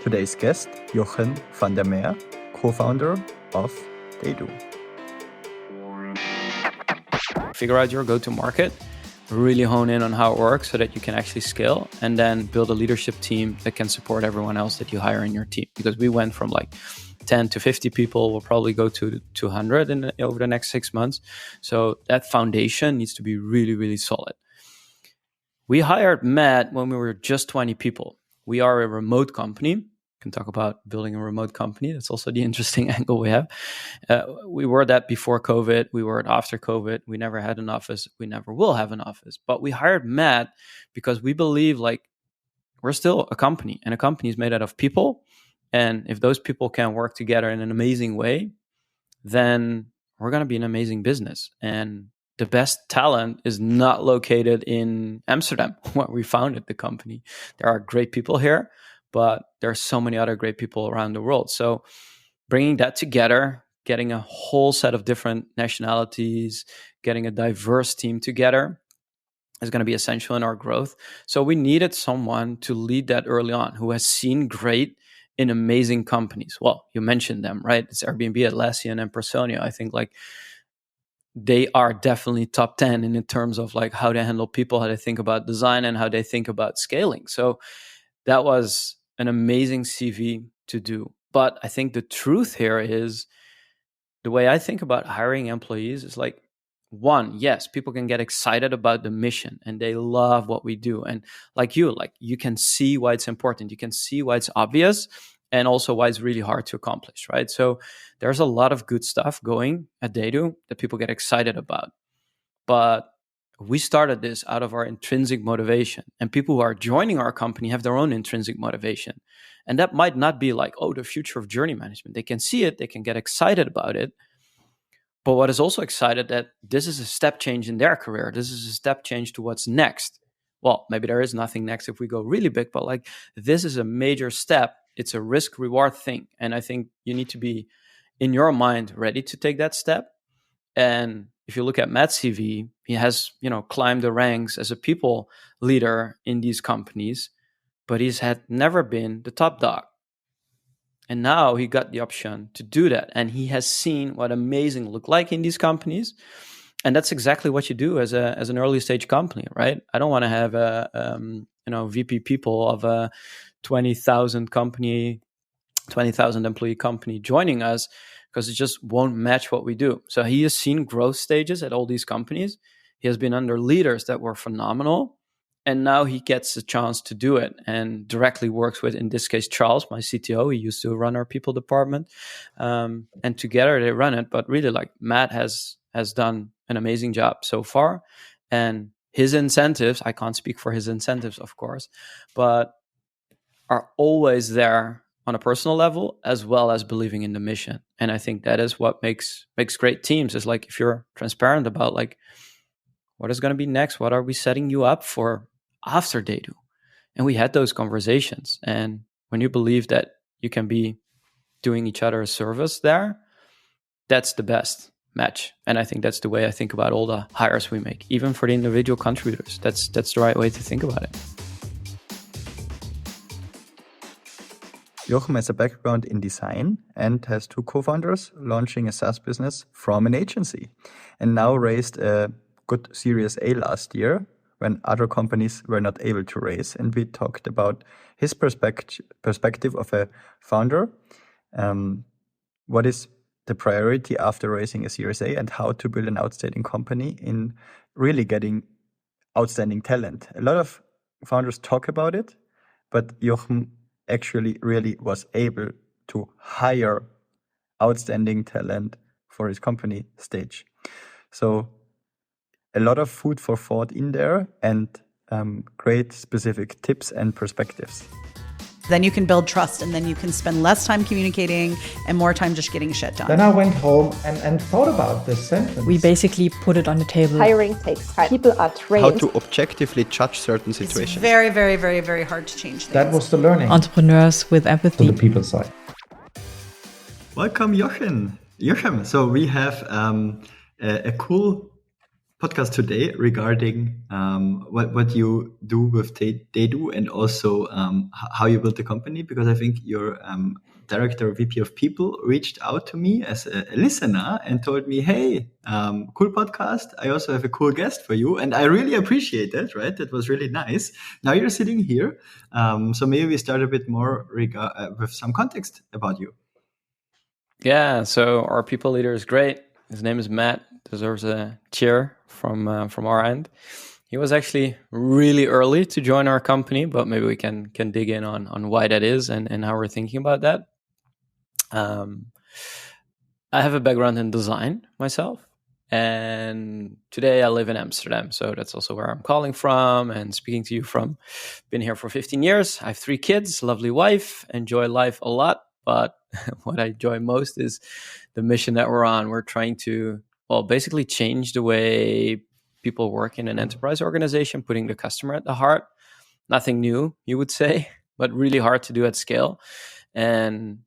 Today's guest, Jochem van der Meer, co-founder of TheyDo. Figure out your go-to-market, really hone in on how it works so that you can actually scale, and then build a leadership team that can support everyone else that you hire in your team. Because we went from like 10 to 50 people, we'll probably go to 200 over the next 6 months. So that foundation needs to be really, really solid. We hired Matt when we were just 20 people. We are a remote company. Can talk about building a remote company. That's also the interesting angle we have. We were that before COVID. We were it after COVID. We never had an office. We never will have an office. But we hired Matt because we believe like we're still a company, and a company is made out of people. And if those people can work together in an amazing way, then we're going to be an amazing business. And the best talent is not located in Amsterdam, where we founded the company. There are great people here, but there are so many other great people around the world. So bringing that together, getting a whole set of different nationalities, getting a diverse team together is going to be essential in our growth. So we needed someone to lead that early on, who has seen great in amazing companies. Well, you mentioned them, right? It's Airbnb, Atlassian, and Personio. I think like they are definitely top 10 in terms of like how they handle people, how they think about design, and how they think about scaling. So that was an amazing CV to do. But I think the truth here is the way I think about hiring employees is like, one, yes, people can get excited about the mission and they love what we do. And like you can see why it's important. You can see why it's obvious, and also why it's really hard to accomplish, right? So there's a lot of good stuff going at TheyDo that people get excited about. But we started this out of our intrinsic motivation, and people who are joining our company have their own intrinsic motivation. And that might not be like, oh, the future of journey management. They can see it, they can get excited about it. But what is also excited that this is a step change in their career. This is a step change to what's next. Well, maybe there is nothing next if we go really big, but like this is a major step. It's a risk reward thing. And I think you need to be in your mind ready to take that step. And if you look at Matt's CV, he has, climbed the ranks as a people leader in these companies, but he's had never been the top dog. And now he got the option to do that. And he has seen what amazing look like in these companies. And that's exactly what you do as an early stage company, right? I don't want to have a VP people of a 20,000 employee company joining us, because it just won't match what we do. So he has seen growth stages at all these companies. He has been under leaders that were phenomenal. And now he gets a chance to do it and directly works with, in this case, Charles, my CTO. He used to run our people department. And together they run it. But really, like Matt has done an amazing job so far. And his incentives, I can't speak for his incentives, of course, but are always there on a personal level, as well as believing in the mission. And I think that is what makes great teams, is like if you're transparent about like what is going to be next, what are we setting you up for after TheyDo. And we had those conversations. And when you believe that you can be doing each other a service there, that's the best match. And I think that's the way I think about all the hires we make, even for the individual contributors. That's the right way to think about it. Jochem has a background in design and has two co-founders launching a SaaS business from an agency, and now raised a good Series A last year when other companies were not able to raise. And we talked about his perspective of a founder, what is the priority after raising a Series A, and how to build an outstanding company in really getting outstanding talent. A lot of founders talk about it, but Jochem actually really was able to hire outstanding talent for his company stage. So a lot of food for thought in there, and great specific tips and perspectives. Then you can build trust, and then you can spend less time communicating and more time just getting shit done. Then I went home and thought about this sentence. We basically put it on the table. Hiring takes time. People are trained. How to objectively judge certain situations. It's very, very, very, very hard to change things. That was the learning. Entrepreneurs with empathy. To the people side. Welcome, Jochem. So we have a cool podcast today regarding what you do with TheyDo and also how you built the company, because I think your director or VP of people reached out to me as a listener and told me, hey, cool podcast. I also have a cool guest for you. And I really appreciate that, right? That was really nice. Now you're sitting here. So maybe we start a bit more with some context about you. Yeah, so our people leader is great. His name is Matt, deserves a cheer from our end. He was actually really early to join our company, but maybe we can dig in on why that is and how we're thinking about that. I have a background in design myself, and today I live in Amsterdam. So that's also where I'm calling from and speaking to you from. Been here for 15 years. I have 3 kids, lovely wife, enjoy life a lot. But what I enjoy most is the mission that we're on. We're trying to, basically change the way people work in an enterprise organization, putting the customer at the heart. Nothing new, you would say, but really hard to do at scale. And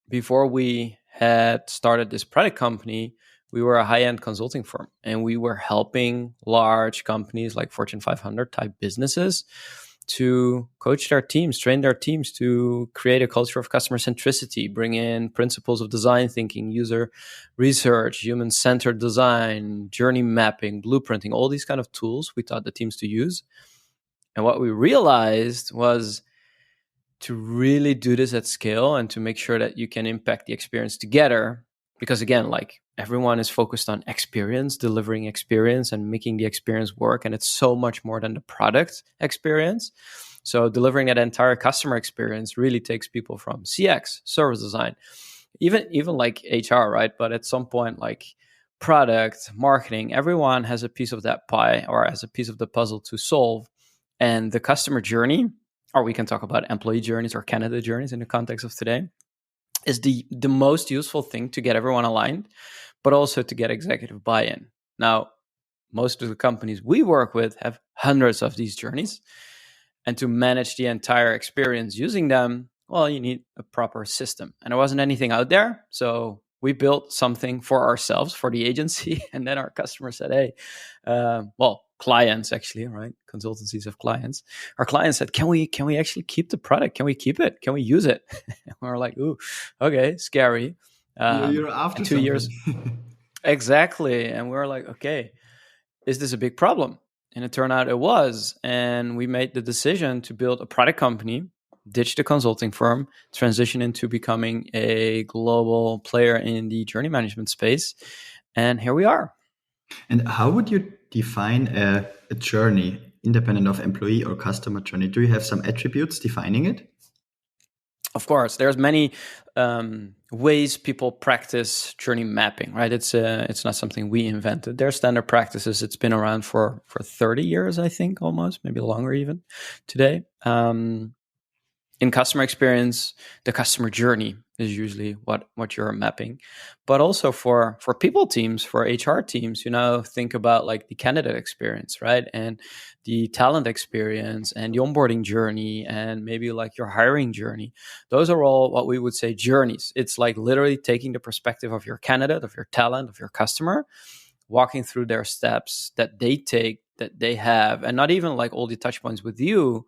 before we had started this product company, we were a high-end consulting firm, and we were helping large companies like Fortune 500 type businesses to coach their teams, train their teams to create a culture of customer centricity, bring in principles of design thinking, user research, human-centered design, journey mapping, blueprinting, all these kind of tools we taught the teams to use. And what we realized was to really do this at scale and to make sure that you can impact the experience together. Because again, like everyone is focused on experience, delivering experience and making the experience work. And it's so much more than the product experience. So delivering that entire customer experience really takes people from CX, service design, even like HR, right? But at some point, like product, marketing, everyone has a piece of that pie or has a piece of the puzzle to solve. And the customer journey, or we can talk about employee journeys or candidate journeys in the context of today, is the most useful thing to get everyone aligned, but also to get executive buy-in. Now, most of the companies we work with have hundreds of these journeys. And to manage the entire experience using them, you need a proper system. And there wasn't anything out there. So we built something for ourselves, for the agency. And then our customer said, hey, clients actually, right? Consultancies have clients. Our clients said, can we actually keep the product? Can we keep it? Can we use it? And we're like, ooh, okay, scary. You're after 2 years. Exactly. And we're like, okay, is this a big problem? And it turned out it was. And we made the decision to build a product company, ditch the consulting firm, transition into becoming a global player in the journey management space. And here we are. And how would you define a journey, independent of employee or customer journey? Do you have some attributes defining it? Of course, there's many ways people practice journey mapping, right? It's not something we invented. They're standard practices. It's been around for 30 years, I think, almost, maybe longer even today. In customer experience, the customer journey is usually what you're mapping. But also for people teams, for HR teams, think about like the candidate experience, right? And the talent experience and the onboarding journey and maybe like your hiring journey. Those are all what we would say journeys. It's like literally taking the perspective of your candidate, of your talent, of your customer, walking through their steps that they take, that they have, and not even like all the touch points with you,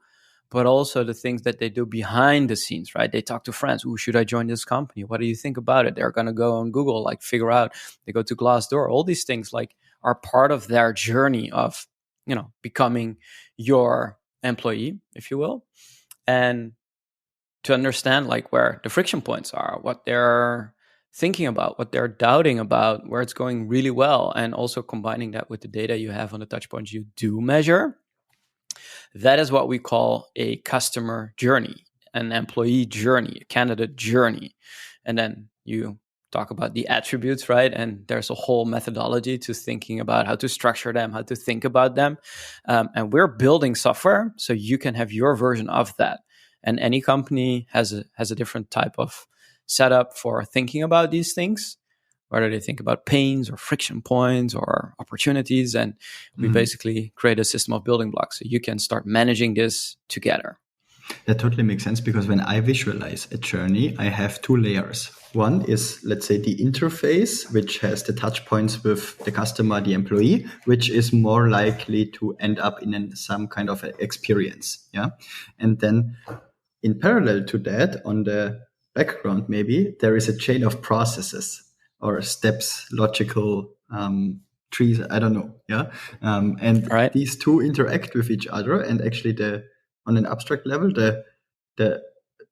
but also the things that they do behind the scenes, right? They talk to friends. Ooh, should I join this company? What do you think about it? They're going to go on Google, like figure out, they go to Glassdoor. All these things like are part of their journey of, becoming your employee, if you will. And to understand like where the friction points are, what they're thinking about, what they're doubting about, where it's going really well. And also combining that with the data you have on the touch points you do measure. That is what we call a customer journey, an employee journey, a candidate journey. And then you talk about the attributes, right? And there's a whole methodology to thinking about how to structure them, how to think about them. And we're building software so you can have your version of that. And any company has a different type of setup for thinking about these things, whether they think about pains or friction points or opportunities. And we basically create a system of building blocks so you can start managing this together. That totally makes sense, because when I visualize a journey, I have two layers. One is, let's say, the interface, which has the touch points with the customer, the employee, which is more likely to end up in some kind of a experience. Yeah. And then in parallel to that, on the background, maybe there is a chain of processes or steps, logical trees. I don't know. Yeah. And Right. these two interact with each other, and actually on an abstract level, the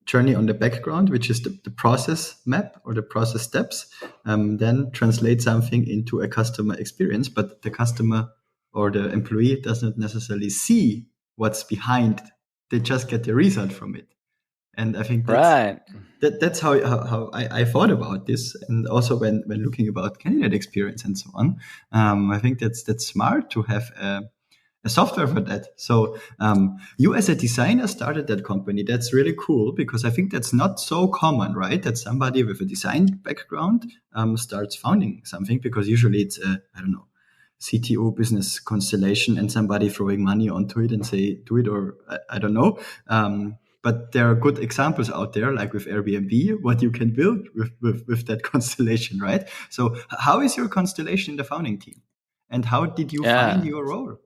journey on the background, which is the process map or the process steps, then translate something into a customer experience. But the customer or the employee doesn't necessarily see what's behind. They just get the result from it. And I think that's how I thought about this. And also when looking about candidate experience and so on, I think that's smart to have a software for that. So you as a designer started that company. That's really cool, because I think that's not so common, right? That somebody with a design background starts founding something, because usually it's I don't know, CTO business constellation and somebody throwing money onto it and say, do it, or I don't know. But there are good examples out there, like with Airbnb, what you can build with that constellation, right? So how is your constellation in the founding team? And how did you find your role?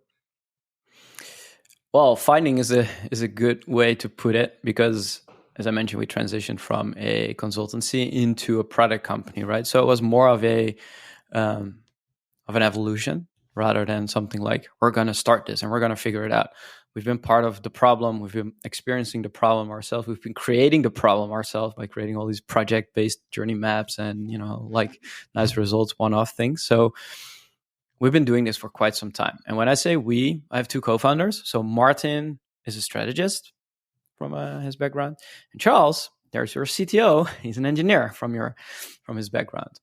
Well, finding is a good way to put it, because as I mentioned, we transitioned from a consultancy into a product company, right? So it was more of an evolution rather than something like, we're going to start this and we're going to figure it out. We've been part of the problem. We've been experiencing the problem ourselves. We've been creating the problem ourselves by creating all these project-based journey maps and, like nice results, one-off things. So we've been doing this for quite some time. And when I say we, I have two co-founders. So Martin is a strategist from his background. And Charles, there's your CTO. He's an engineer from his background.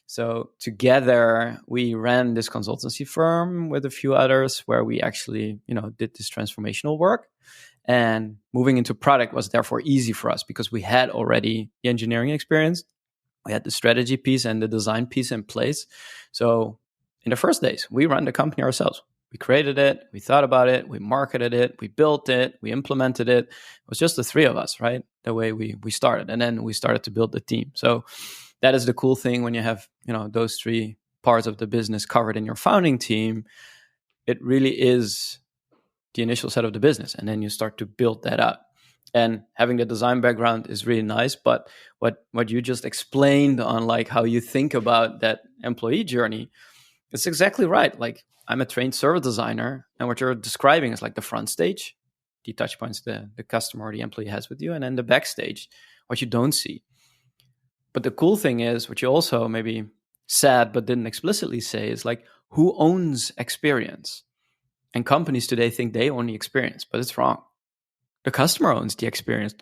So together we ran this consultancy firm with a few others where we actually, did this transformational work. And moving into product was therefore easy for us because we had already the engineering experience. We had the strategy piece and the design piece in place. So in the first days, we ran the company ourselves. We created it, we thought about it, we marketed it, we built it, we implemented it. It was just the three of us, right? The way we started. And then we started to build the team. So that is the cool thing when you have, those three parts of the business covered in your founding team. It really is the initial set of the business. And then you start to build that up. And having the design background is really nice. But what you just explained on like how you think about that employee journey, it's exactly right. Like I'm a trained service designer, and what you're describing is like the front stage, the touch points the customer or the employee has with you, and then the backstage, what you don't see. But the cool thing is, what you also maybe said but didn't explicitly say, is like, who owns experience? And companies today think they own the experience, but it's wrong. The customer owns the experience.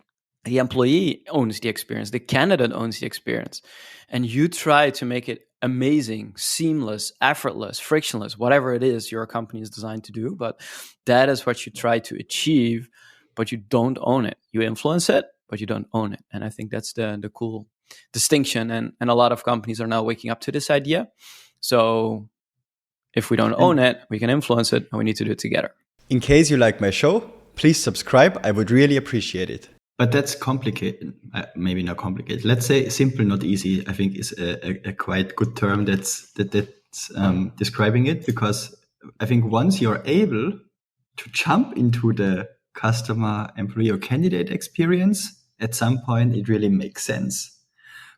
The employee owns the experience. The candidate owns the experience. And you try to make it amazing, seamless, effortless, frictionless, whatever it is your company is designed to do. But that is what you try to achieve, but you don't own it. You influence it, but you don't own it. And I think that's the cool distinction. And a lot of companies are now waking up to this idea. So if we don't own it, we can influence it, and we need to do it together. In case you like my show, please subscribe. I would really appreciate it. But that's complicated. Maybe not complicated. Let's say simple, not easy, I think is a quite good term that's describing it, because I think once you're able to jump into the customer, employee, or candidate experience, at some point it really makes sense.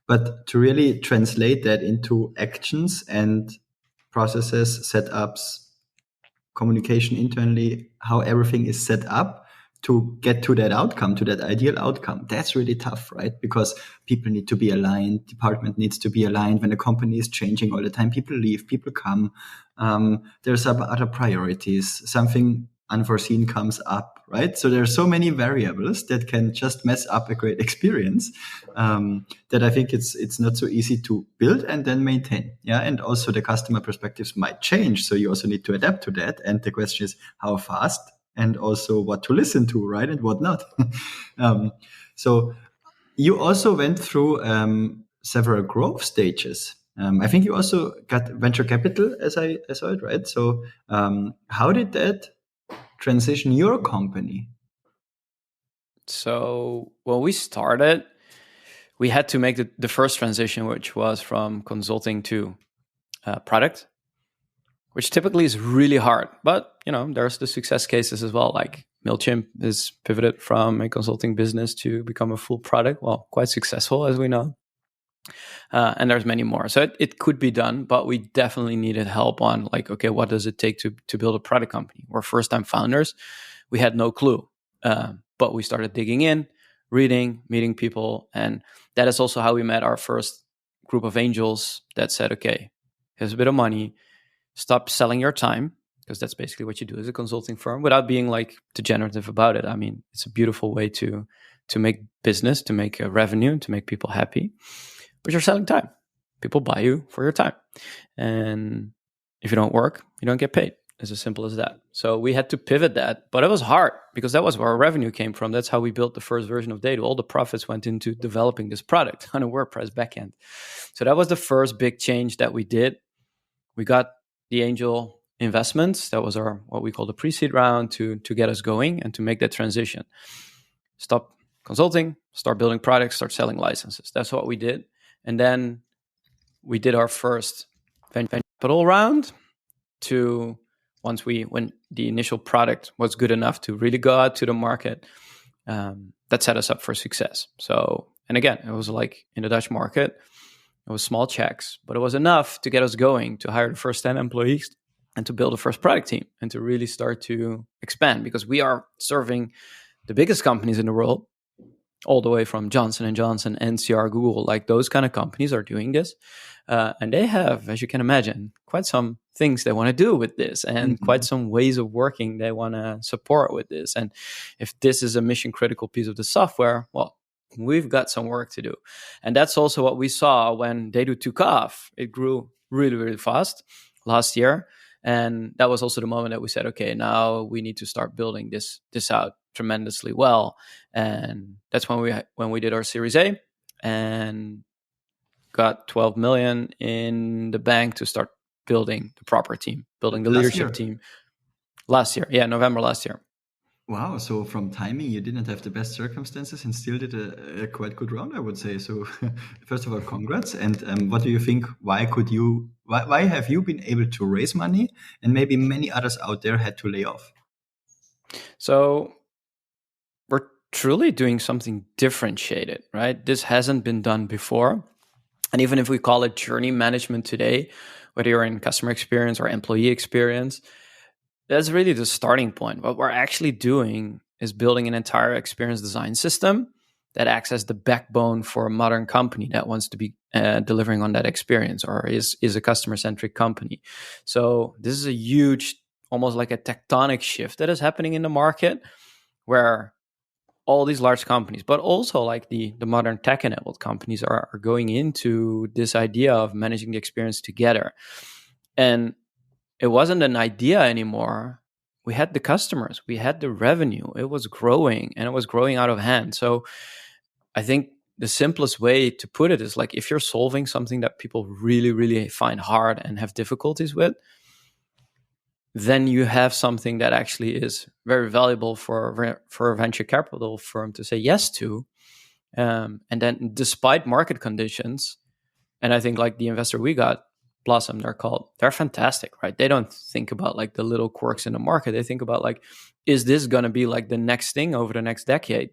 But to really translate that into actions and processes, setups, communication internally, how everything is set up to get to that outcome, to that ideal outcome, that's really tough, right? Because people need to be aligned, department needs to be aligned. When a company is changing all the time, people leave, people come. There's other priorities, something unforeseen comes up, right? So there are so many variables that can just mess up a great experience that I think it's not so easy to build and then maintain. Yeah, and also the customer perspectives might change, so you also need to adapt to that. And the question is how fast, and also what to listen to, right, and what not. So you also went through several growth stages. I think you also got venture capital, as I saw it, right? So how did that transition your company? So when we started, we had to make the first transition, which was from consulting to product, which typically is really hard. But, there's the success cases as well. Like MailChimp is pivoted from a consulting business to become a full product. Well, quite successful, as we know. And there's many more. So it could be done, but we definitely needed help on like, okay, what does it take to build a product company? We're first-time founders. We had no clue. But we started digging in, reading, meeting people. And that is also how we met our first group of angels that said, okay, here's a bit of money. Stop selling your time, because that's basically what you do as a consulting firm, without being like degenerative about it. I mean, it's a beautiful way to make business, to make a revenue, to make people happy. But you're selling time. People buy you for your time. And if you don't work, you don't get paid. It's as simple as that. So we had to pivot that, but it was hard because that was where our revenue came from. That's how we built the first version of TheyDo. All the profits went into developing this product on a WordPress backend. So that was the first big change that we did. We got the angel investments. That was our, what we call the pre-seed round to get us going and to make that transition. Stop consulting, start building products, start selling licenses. That's what we did. And then we did our first venture capital round when the initial product was good enough to really go out to the market, that set us up for success. So, and again, it was like in the Dutch market, it was small checks, but it was enough to get us going, to hire the first 10 employees and to build the first product team and to really start to expand, because we are serving the biggest companies in the world, all the way from Johnson & Johnson, NCR, Google, like those kind of companies are doing this. And they have, as you can imagine, quite some things they want to do with this and quite some ways of working they want to support with this. And if this is a mission critical piece of the software, well, we've got some work to do. And that's also what we saw when TheyDo took off. It grew really, really fast last year. And that was also the moment that we said, okay, now we need to start building this out tremendously well. And that's when we did our Series A and got 12 million in the bank to start building the proper team, building the leadership team. Last year. Yeah, November last year. Wow. So from timing, you didn't have the best circumstances and still did a quite good round, I would say. So first of all, congrats. And what do you think? Why have you been able to raise money and maybe many others out there had to lay off? So we're truly doing something differentiated, right? This hasn't been done before. And even if we call it journey management today, whether you're in customer experience or employee experience, that's really the starting point. What we're actually doing is building an entire experience design system that acts as the backbone for a modern company that wants to be delivering on that experience or is a customer-centric company. So this is a huge, almost like a tectonic shift that is happening in the market, where all these large companies, but also like the modern tech-enabled companies are going into this idea of managing the experience together. And it wasn't an idea anymore. We had the customers, we had the revenue. It was growing and it was growing out of hand. So I think the simplest way to put it is like, if you're solving something that people really, really find hard and have difficulties with, then you have something that actually is very valuable for a venture capital firm to say yes to. And then despite market conditions, and I think like the investor we got, Blossom, they're fantastic, right? They don't think about like the little quirks in the market. They think about like, is this going to be like the next thing over the next decade?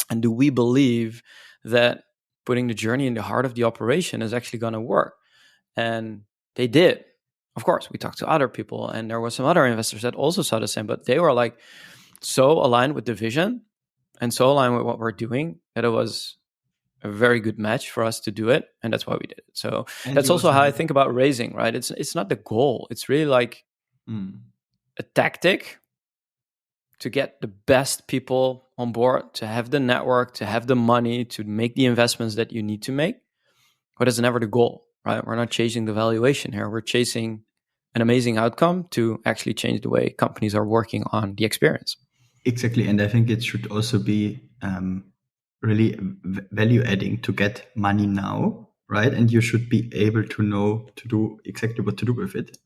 And do we believe that putting the journey in the heart of the operation is actually going to work? And they did. Of course, we talked to other people and there were some other investors that also saw the same, but they were like so aligned with the vision and so aligned with what we're doing that it was a very good match for us to do it. And that's why we did it. So that's also how I think about raising, right? It's not the goal. It's really like a tactic to get the best people on board, to have the network, to have the money, to make the investments that you need to make. But it's never the goal, right? We're not chasing the valuation here. We're chasing an amazing outcome to actually change the way companies are working on the experience. Exactly. And I think it should also be really value adding to get money now right? And you should be able to know to do exactly what to do with it,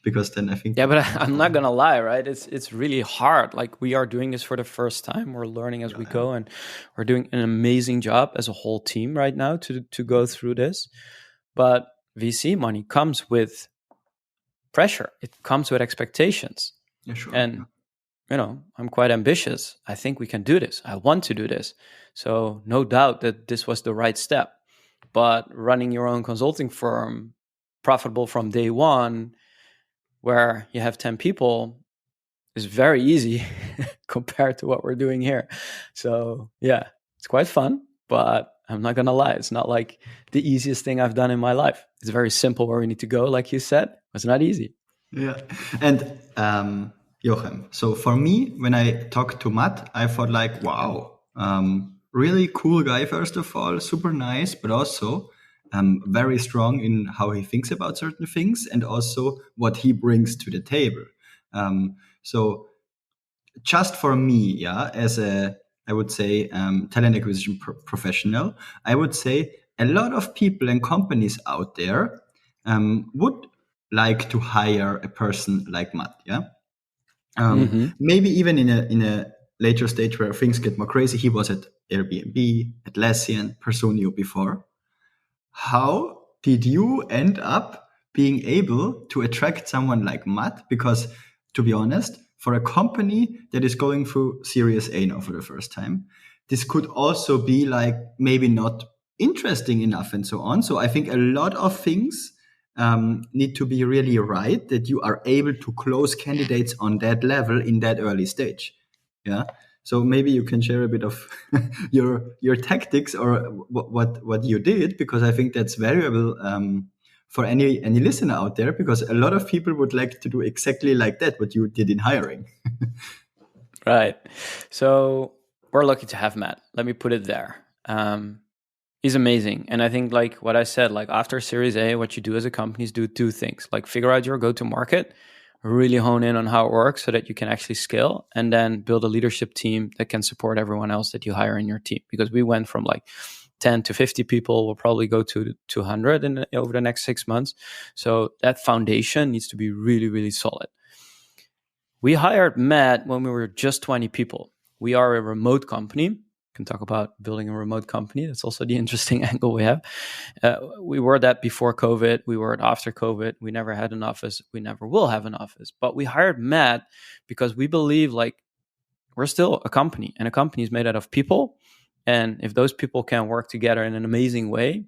because then I think Yeah, but I'm not gonna lie, right? It's really hard. Like, we are doing this for the first time. We're learning as we go, and we're doing an amazing job as a whole team right now to go through this. But VC money comes with pressure. It comes with expectations. Yeah, sure. And I'm quite ambitious. I think we can do this. I want to do this. So no doubt that this was the right step. But running your own consulting firm, profitable from day one, where you have 10 people, is very easy compared to what we're doing here. So yeah, it's quite fun, but I'm not gonna lie, it's not like the easiest thing I've done in my life. It's very simple where we need to go, like you said. It's not easy. Yeah. And Jochem, so for me, when I talked to Matt, I thought like, wow, really cool guy, first of all, super nice, but also very strong in how he thinks about certain things and also what he brings to the table. So just for me, yeah, as I would say, talent acquisition professional, I would say a lot of people and companies out there would like to hire a person like Matt, yeah. Maybe even in a later stage where things get more crazy. He was at Airbnb, Atlassian, Personio before. How did you end up being able to attract someone like Matt? Because to be honest, for a company that is going through Series A now for the first time, this could also be like maybe not interesting enough and so on. So I think a lot of things need to be really right, that you are able to close candidates on that level in that early stage. Yeah. So maybe you can share a bit of your tactics or what you did, because I think that's valuable for any listener out there, because a lot of people would like to do exactly like that, what you did in hiring. Right. So we're lucky to have Matt. Let me put it there. He's amazing. And I think, like what I said, like after Series A, what you do as a company is do two things. Like figure out your go-to-market, really hone in on how it works so that you can actually scale, and then build a leadership team that can support everyone else that you hire in your team. Because we went from like 10 to 50 people. We'll probably go to 200 over the next 6 months. So that foundation needs to be really, really solid. We hired Matt when we were just 20 people. We are a remote company. Can talk about building a remote company. That's also the interesting angle we have. We were that before COVID. We were it after COVID. We never had an office. We never will have an office. But we hired Matt because we believe like we're still a company, and a company is made out of people. And if those people can work together in an amazing way,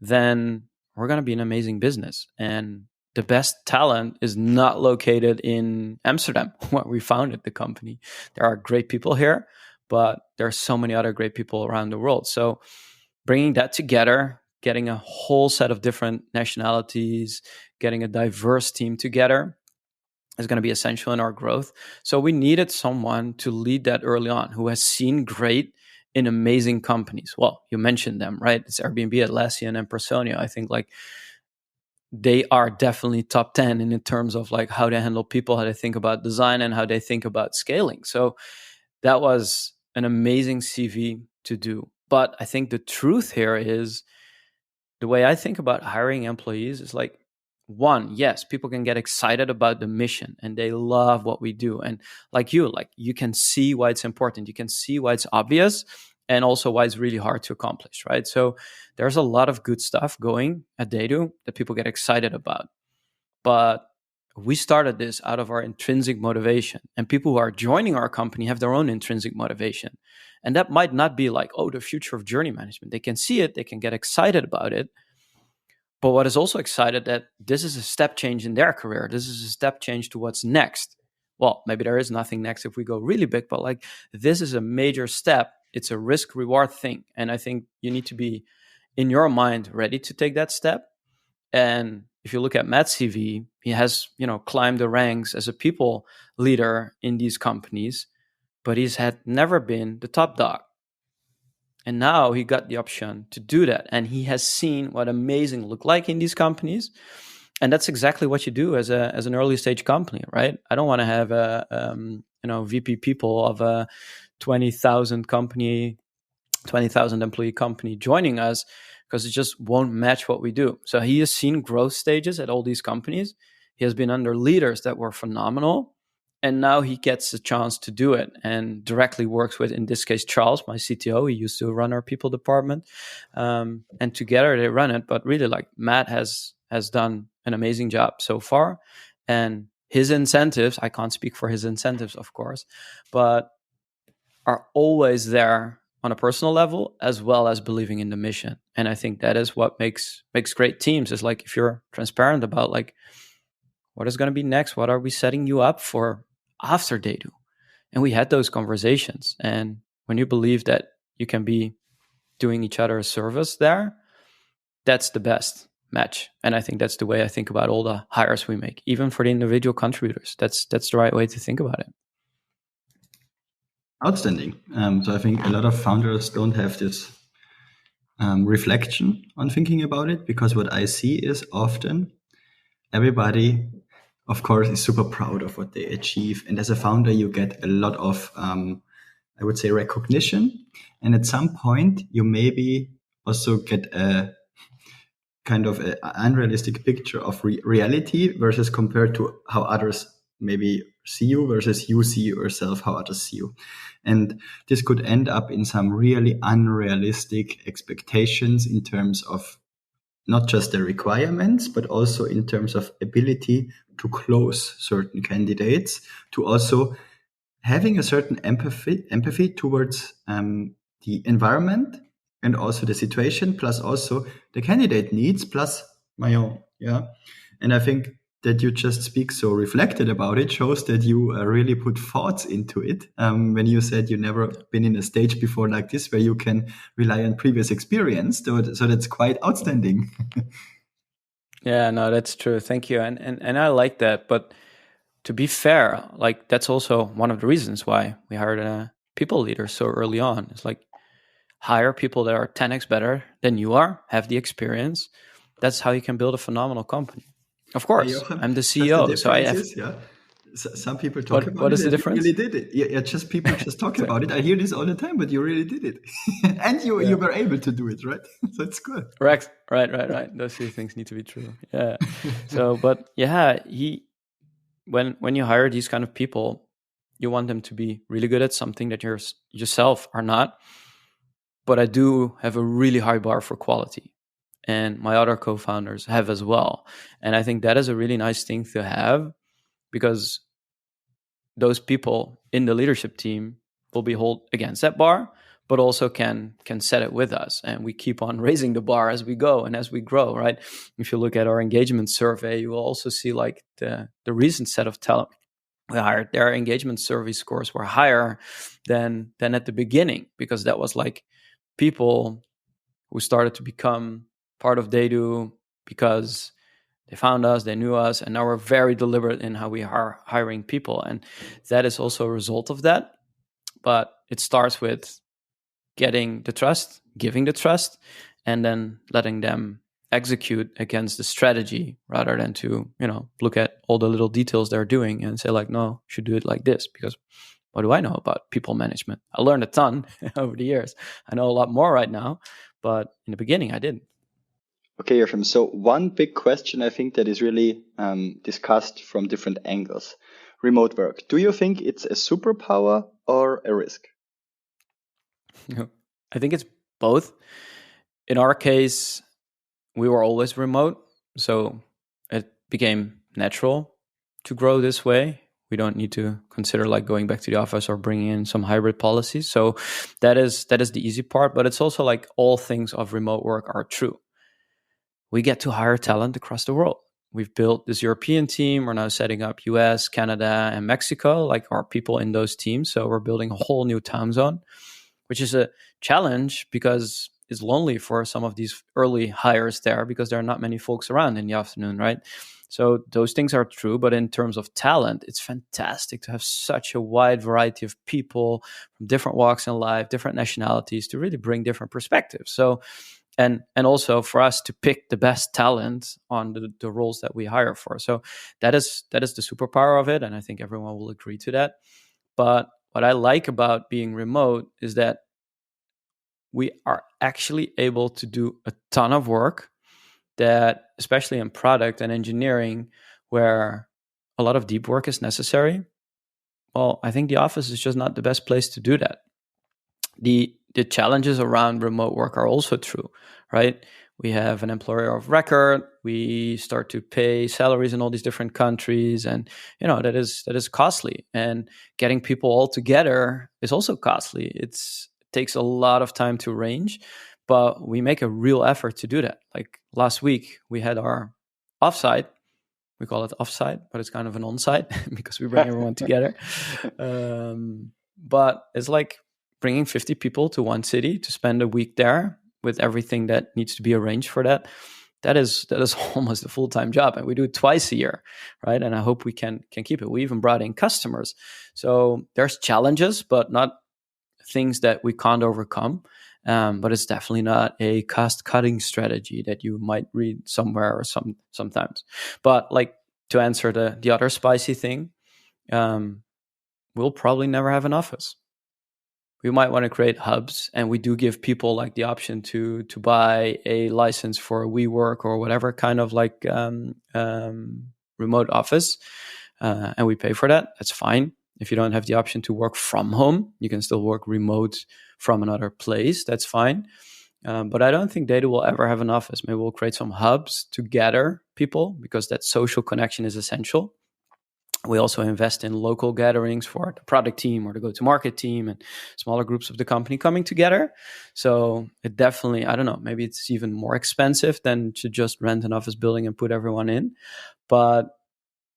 then we're going to be an amazing business. And the best talent is not located in Amsterdam, where we founded the company. There are great people here, but there are so many other great people around the world. So bringing that together, getting a whole set of different nationalities, getting a diverse team together is going to be essential in our growth. So we needed someone to lead that early on, who has seen great in amazing companies. Well, you mentioned them, right? It's Airbnb, Atlassian, and Personio. I think like they are definitely top 10 in terms of like how they handle people, how they think about design, and how they think about scaling. So that was an amazing CV to do. But I think the truth here is, the way I think about hiring employees is like, one, yes, people can get excited about the mission and they love what we do. And like you can see why it's important. You can see why it's obvious, and also why it's really hard to accomplish, right? So there's a lot of good stuff going at TheyDo that people get excited about. But we started this out of our intrinsic motivation, and people who are joining our company have their own intrinsic motivation. And that might not be like, oh, the future of journey management. They can see it, they can get excited about it. But what is also excited that this is a step change in their career. This is a step change to what's next. Well, maybe there is nothing next if we go really big, but like this is a major step. It's a risk reward thing. And I think you need to be in your mind ready to take that step. And if you look at Matt's CV, he has, climbed the ranks as a people leader in these companies, but he's had never been the top dog. And now he got the option to do that. And he has seen what amazing look like in these companies. And that's exactly what you do as an early stage company, right? I don't want to have a VP people of a 20,000 employee company joining us, because it just won't match what we do. So he has seen growth stages at all these companies. He has been under leaders that were phenomenal. And now he gets a chance to do it and directly works with, in this case, Charles, my CTO. He used to run our people department. And together they run it. But really, like, Matt has done an amazing job so far. And his incentives, I can't speak for his incentives, of course, but are always there on a personal level, as well as believing in the mission. And I think that is what makes great teams, is like, if you're transparent about like, what is going to be next? What are we setting you up for after TheyDo? And we had those conversations. And when you believe that you can be doing each other a service there, that's the best match. And I think that's the way I think about all the hires we make, even for the individual contributors. That's the right way to think about it. Outstanding. So I think a lot of founders don't have this reflection on thinking about it, because what I see is often everybody, of course, is super proud of what they achieve. And as a founder, you get a lot of, I would say, recognition. And at some point, you maybe also get a kind of an unrealistic picture of reality versus compared to how others maybe see you versus you see yourself, how others see you. And this could end up in some really unrealistic expectations in terms of not just the requirements, but also in terms of ability to close certain candidates, to also having a certain empathy towards the environment and also the situation, plus also the candidate needs, plus my own. Yeah. And I think that you just speak so reflected about it shows that you really put thoughts into it. When you said you never been in a stage before like this, where you can rely on previous experience. So that's quite outstanding. Yeah, no, that's true. Thank you. And I like that. But to be fair, like, that's also one of the reasons why we hired a people leader so early on. It's like, hire people that are 10x better than you are, have the experience. That's how you can build a phenomenal company. Of course, Hey, Jochem, I'm the CEO, so I have. Yeah. Some people talk about what it. Is the difference? You really did it. Yeah, just people just talk about it. I hear this all the time, but you really did it, and you were able to do it, right? So it's good. Correct. Right. Those two things need to be true. Yeah. So, but yeah, when you hire these kind of people, you want them to be really good at something that you yourself are not. But I do have a really high bar for quality, and my other co-founders have as well. And I think that is a really nice thing to have, because those people in the leadership team will be held against that bar, but also can set it with us. And we keep on raising the bar as we go and as we grow, right? If you look at our engagement survey, you will also see like the recent set of talent we hired, their engagement survey scores were higher than at the beginning, because that was like people who started to become part of TheyDo because they found us, they knew us, and now we're very deliberate in how we are hiring people. And that is also a result of that. But it starts with getting the trust, giving the trust, and then letting them execute against the strategy, rather than to, look at all the little details they're doing and say like, no, you should do it like this, because what do I know about people management? I learned a ton over the years. I know a lot more right now, but in the beginning I didn't. Okay, Jochem. So one big question I think that is really discussed from different angles. Remote work. Do you think it's a superpower or a risk? I think it's both. In our case, we were always remote, so it became natural to grow this way. We don't need to consider like going back to the office or bringing in some hybrid policies. So that is the easy part. But it's also like all things of remote work are true. We get to hire talent across the world. We've built this European team. We're now setting up US, Canada, and Mexico, like our people in those teams. So we're building a whole new time zone, which is a challenge because it's lonely for some of these early hires there, because there are not many folks around in the afternoon, right? So those things are true, but in terms of talent, it's fantastic to have such a wide variety of people from different walks in life, different nationalities, to really bring different perspectives. So, and also for us to pick the best talent on the roles that we hire for. So that is the superpower of it, and I think everyone will agree to that. But what I like about being remote is that we are actually able to do a ton of work that, especially in product and engineering, where a lot of deep work is necessary. Well, I think the office is just not the best place to do that. The challenges around remote work are also true, right? We have an employer of record. We start to pay salaries in all these different countries, and that is costly. And getting people all together is also costly. It takes a lot of time to arrange, but we make a real effort to do that. Like last week, we had our offsite. We call it offsite, but it's kind of an onsite because we bring everyone together. But it's like bringing 50 people to one city to spend a week there with everything that needs to be arranged for that. That is almost a full-time job, and we do it twice a year, right? And I hope we can keep it. We even brought in customers. So there's challenges, but not things that we can't overcome. But it's definitely not a cost-cutting strategy that you might read somewhere or sometimes. But like, to answer the other spicy thing, we'll probably never have an office. We might want to create hubs, and we do give people like the option to buy a license for WeWork or whatever kind of like remote office, and we pay for that. That's fine. If you don't have the option to work from home, you can still work remote from another place. That's fine. But I don't think TheyDo will ever have an office. Maybe we'll create some hubs to gather people, because that social connection is essential. We also invest in local gatherings for the product team or the go-to-market team and smaller groups of the company coming together. So it definitely, I don't know, maybe it's even more expensive than to just rent an office building and put everyone in. But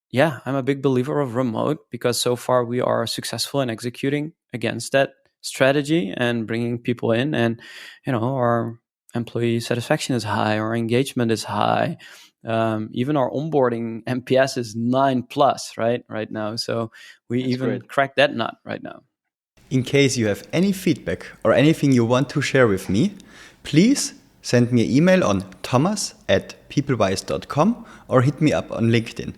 yeah, I'm a big believer of remote, because so far we are successful in executing against that strategy and bringing people in. And, our employee satisfaction is high, our engagement is high. Even our onboarding NPS is 9+ right now. So we That's even great. Cracked that nut right now. In case you have any feedback or anything you want to share with me, please send me an email on thomas@peoplewise.com or hit me up on LinkedIn.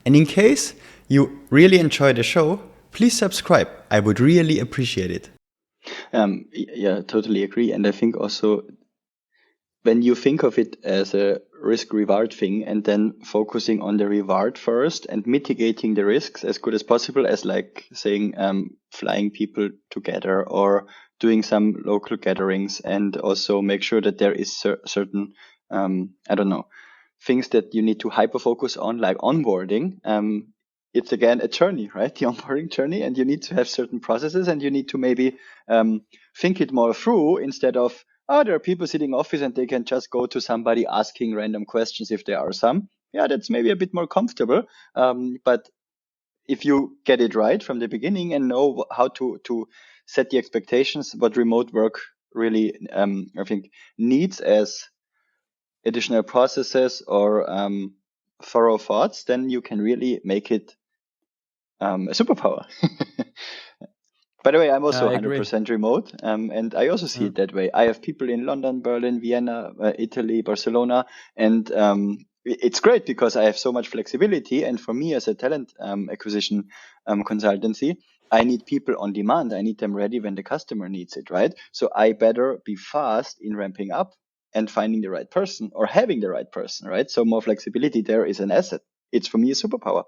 And in case you really enjoy the show, please subscribe. I would really appreciate it. Yeah, totally agree. And I think also, when you think of it as a risk-reward thing, and then focusing on the reward first and mitigating the risks as good as possible, as like saying flying people together or doing some local gatherings, and also make sure that there is certain, things that you need to hyper-focus on, like onboarding. It's again a journey, right? The onboarding journey, and you need to have certain processes, and you need to maybe think it more through, instead of, there are people sitting in office and they can just go to somebody asking random questions if there are some. Yeah, that's maybe a bit more comfortable. But if you get it right from the beginning and know how to set the expectations, what remote work really, I think, needs as additional processes or thorough thoughts, then you can really make it a superpower. By the way, I'm also 100% remote, and I also see it that way. I have people in London, Berlin, Vienna, Italy, Barcelona, and it's great because I have so much flexibility. And for me, as a talent acquisition consultancy, I need people on demand. I need them ready when the customer needs it, right? So I better be fast in ramping up and finding the right person or having the right person, right? So more flexibility there is an asset. It's, for me, a superpower.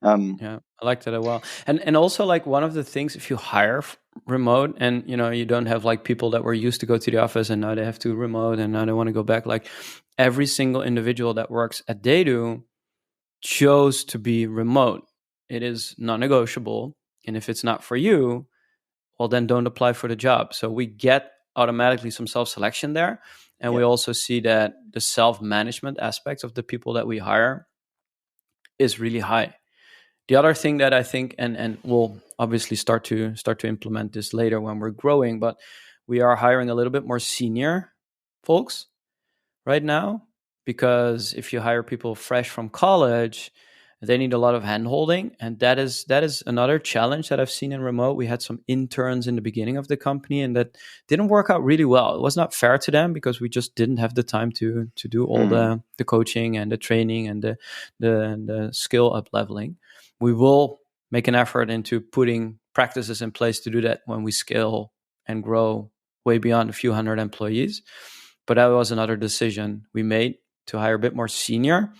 Yeah, I like that as well. And also, like, one of the things, if you hire remote and you don't have like people that were used to go to the office and now they have to remote and now they want to go back, like every single individual that works at TheyDo chose to be remote. It is non-negotiable, and if it's not for you, well, then don't apply for the job. So we get automatically some self-selection there, and we also see that the self-management aspects of the people that we hire is really high. The other thing that I think, and we'll obviously start to implement this later when we're growing, but we are hiring a little bit more senior folks right now, because if you hire people fresh from college, they need a lot of hand-holding, and that is another challenge that I've seen in remote. We had some interns in the beginning of the company, and that didn't work out really well. It was not fair to them because we just didn't have the time to do all the coaching and the training and the skill up leveling. We will make an effort into putting practices in place to do that when we scale and grow way beyond a few hundred employees. But that was another decision we made to hire a bit more senior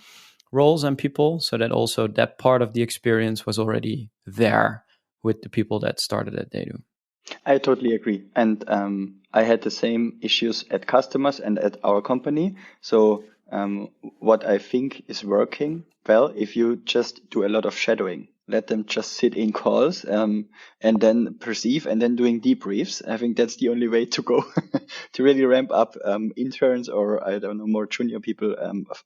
roles and people, so that also that part of the experience was already there with the people that started at TheyDo. I totally agree. And I had the same issues at customers and at our company. So what I think is working well, if you just do a lot of shadowing, let them just sit in calls and then perceive and then doing debriefs. I think that's the only way to go to really ramp up interns or, I don't know, more junior people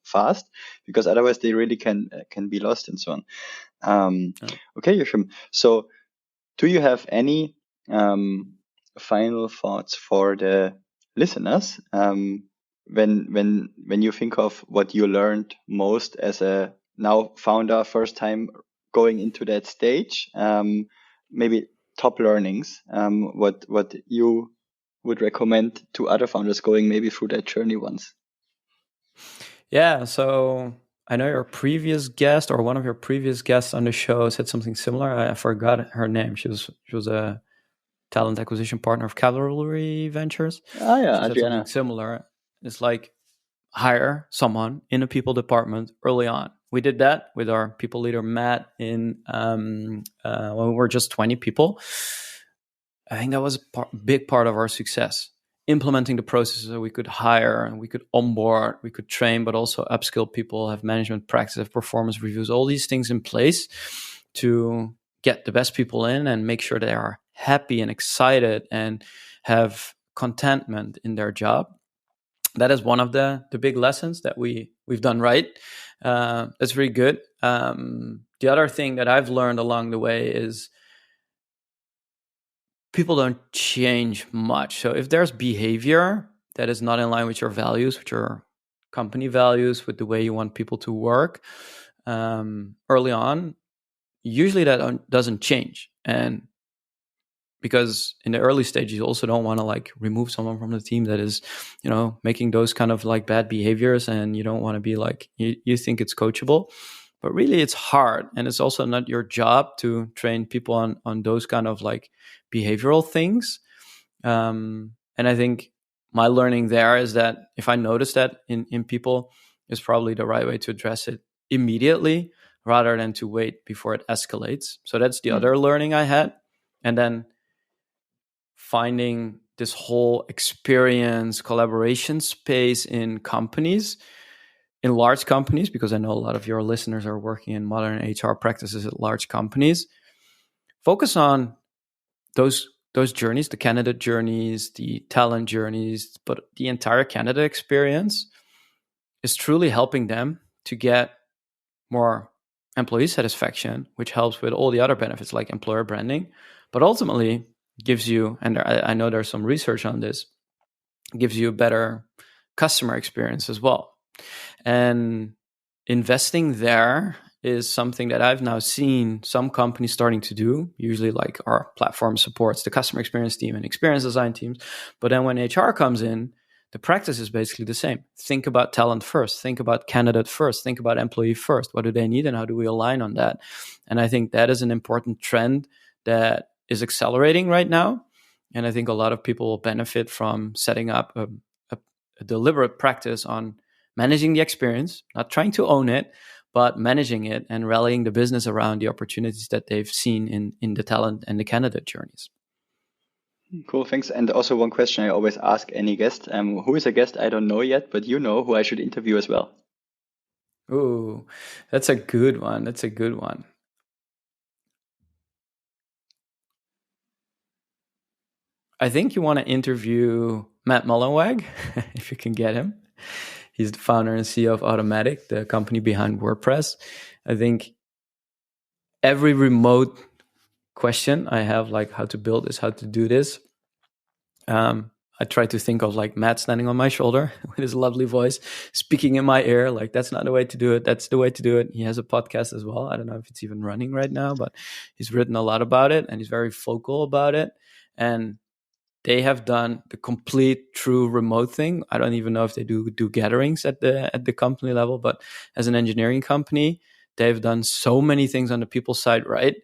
fast, because otherwise they really can be lost and so on. Okay, Jochem. So do you have any final thoughts for the listeners when you think of what you learned most as a now founder, first time going into that stage, maybe top learnings, what you would recommend to other founders going maybe through that journey once? Yeah, so I know your previous guest or one of your previous guests on the show said something similar. I forgot her name. She was a talent acquisition partner of Cavalry Ventures. Oh yeah, she said Adriana. something similar. It's like hire someone in a people department early on. We did that with our people leader Matt in when we were just 20 people. I think that was a big part of our success. Implementing the processes so we could hire and we could onboard, we could train, but also upskill people, have management practice, have performance reviews, all these things in place to get the best people in and make sure they are happy and excited and have contentment in their job. That is one of the big lessons that we've done right. That's really good. The other thing that I've learned along the way is people don't change much. So if there's behavior that is not in line with your values, with your company values, with the way you want people to work, early on, usually that doesn't change. And because in the early stages, you also don't want to like remove someone from the team that is, making those kind of like bad behaviors, and you don't want to be like, you think it's coachable, but really it's hard. And it's also not your job to train people on those kind of like behavioral things. And I think my learning there is that if I notice that in people, is probably the right way to address it immediately rather than to wait before it escalates. So that's the other learning I had. And then finding this whole experience collaboration space in companies, in large companies, because I know a lot of your listeners are working in modern HR practices at large companies. Focus on those journeys, the candidate journeys, the talent journeys, but the entire candidate experience is truly helping them to get more employee satisfaction, which helps with all the other benefits like employer branding, but ultimately gives you, and I know there's some research on this, gives you a better customer experience as well. And investing there is something that I've now seen some companies starting to do. Usually like our platform supports the customer experience team and experience design teams. But then when HR comes in, the practice is basically the same. Think about talent first, think about candidate first, think about employee first. What do they need and how do we align on that? And I think that is an important trend that is accelerating right now. And I think a lot of people will benefit from setting up a deliberate practice on managing the experience, not trying to own it, but managing it and rallying the business around the opportunities that they've seen in the talent and the candidate journeys. Cool, thanks. And also one question I always ask any guest, who is a guest I don't know yet, but you know who I should interview as well? Ooh, that's a good one. That's a good one. I think you want to interview Matt Mullenweg, if you can get him. He's the founder and CEO of Automatic, the company behind WordPress. I think every remote question I have, like how to build this, how to do this, I try to think of like Matt standing on my shoulder with his lovely voice, speaking in my ear, like that's not the way to do it. That's the way to do it. He has a podcast as well. I don't know if it's even running right now, but he's written a lot about it and he's very vocal about it. And they have done the complete true remote thing. I don't even know if they do gatherings at the company level, but as an engineering company, they've done so many things on the people side right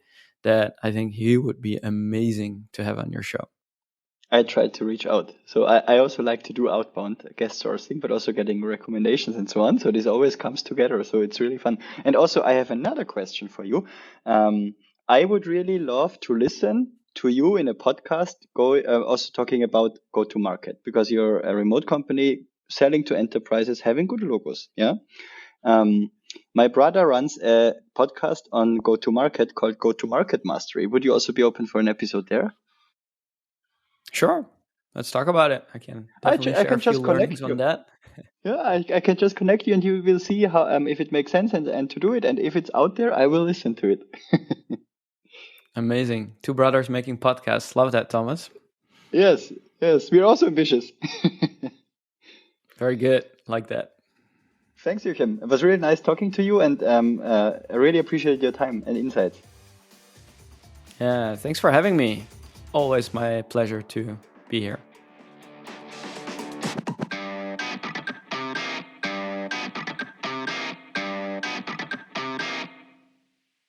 that I think he would be amazing to have on your show. I tried to reach out. So I also like to do outbound guest sourcing, but also getting recommendations and so on. So this always comes together. So it's really fun. And also I have another question for you. I would really love to listen to you in a podcast, also talking about go-to-market, because you're a remote company selling to enterprises, having good logos. Yeah. My brother runs a podcast on go-to-market called Go-to-Market Mastery. Would you also be open for an episode there? Sure. Let's talk about it. I can definitely share a few learnings on that. Yeah, I can just connect you and you will see how if it makes sense and to do it. And if it's out there, I will listen to it. Amazing. Two brothers making podcasts. Love that, Thomas. Yes. We're also ambitious. Very good. Like that. Thanks, Jochem. It was really nice talking to you, and I really appreciate your time and insights. Yeah, thanks for having me. Always my pleasure to be here.